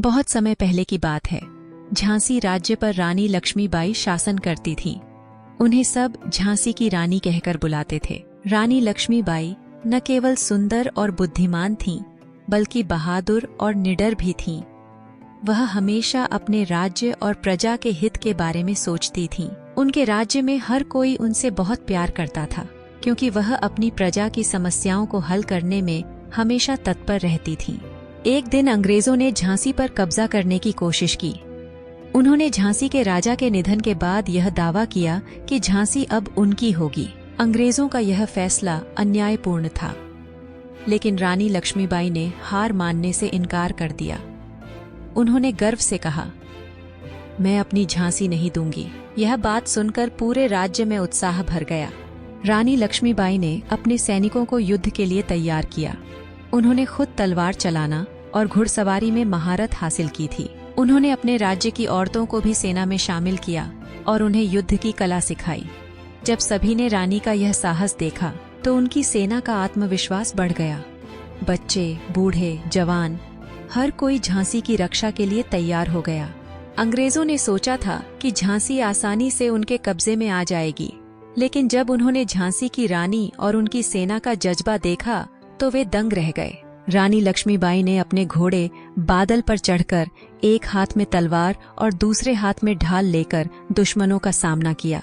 बहुत समय पहले की बात है। झांसी राज्य पर रानी लक्ष्मीबाई शासन करती थीं। उन्हें सब झांसी की रानी कहकर बुलाते थे। रानी लक्ष्मीबाई न केवल सुंदर और बुद्धिमान थीं, बल्कि बहादुर और निडर भी थीं। वह हमेशा अपने राज्य और प्रजा के हित के बारे में सोचती थीं। उनके राज्य में हर कोई उनसे बहुत प्यार करता था, क्योंकि वह अपनी प्रजा की समस्याओं को हल करने में हमेशा तत्पर रहती थीं। एक दिन अंग्रेजों ने झांसी पर कब्जा करने की कोशिश की। उन्होंने झांसी के राजा के निधन के बाद यह दावा किया कि झांसी अब उनकी होगी। अंग्रेजों का यह फैसला अन्यायपूर्ण था, लेकिन रानी लक्ष्मीबाई ने हार मानने से इनकार कर दिया। उन्होंने गर्व से कहा, मैं अपनी झांसी नहीं दूंगी। यह बात सुनकर पूरे राज्य में उत्साह भर गया। रानी लक्ष्मीबाई ने अपने सैनिकों को युद्ध के लिए तैयार किया। उन्होंने खुद तलवार चलाना और घुड़सवारी में महारत हासिल की थी। उन्होंने अपने राज्य की औरतों को भी सेना में शामिल किया और उन्हें युद्ध की कला सिखाई। जब सभी ने रानी का यह साहस देखा तो उनकी सेना का आत्मविश्वास बढ़ गया। बच्चे, बूढ़े, जवान, हर कोई झांसी की रक्षा के लिए तैयार हो गया। अंग्रेजों ने सोचा था कि झांसी आसानी से उनके कब्जे में आ जाएगी, लेकिन जब उन्होंने झांसी की रानी और उनकी सेना का जज्बा देखा तो वे दंग रह गए। रानी लक्ष्मीबाई ने अपने घोड़े बादल पर चढ़कर एक हाथ में तलवार और दूसरे हाथ में ढाल लेकर दुश्मनों का सामना किया।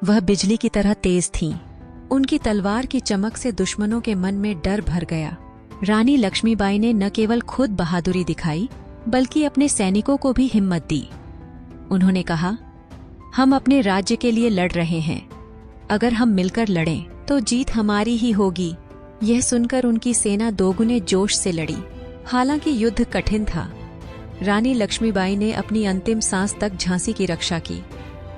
वह बिजली की तरह तेज थीं। उनकी तलवार की चमक से दुश्मनों के मन में डर भर गया। रानी लक्ष्मीबाई ने न केवल खुद बहादुरी दिखाई, बल्कि अपने सैनिकों को भी हिम्मत दी। उन्होंने कहा, हम अपने राज्य के लिए लड़ रहे हैं। अगर हम मिलकर लड़ें तो जीत हमारी ही होगी। यह सुनकर उनकी सेना दोगुने जोश से लड़ी। हालांकि युद्ध कठिन था। रानी लक्ष्मीबाई ने अपनी अंतिम सांस तक झांसी की रक्षा की।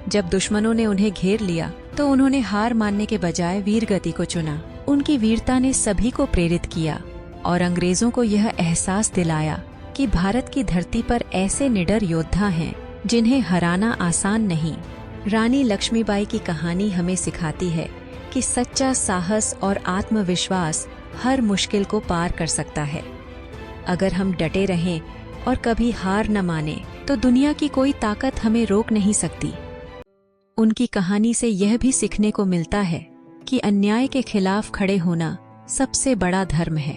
जब दुश्मनों ने उन्हें घेर लिया तो उन्होंने हार मानने के बजाय वीरगति को चुना। उनकी वीरता ने सभी को प्रेरित किया और अंग्रेजों को यह एहसास दिलाया कि भारत की धरती पर ऐसे निडर योद्धा हैं जिन्हें हराना आसान नहीं। रानी लक्ष्मीबाई की कहानी हमें सिखाती है कि सच्चा साहस और आत्मविश्वास हर मुश्किल को पार कर सकता है। अगर हम डटे रहें और कभी हार न माने तो दुनिया की कोई ताकत हमें रोक नहीं सकती। उनकी कहानी से यह भी सीखने को मिलता है कि अन्याय के खिलाफ खड़े होना सबसे बड़ा धर्म है।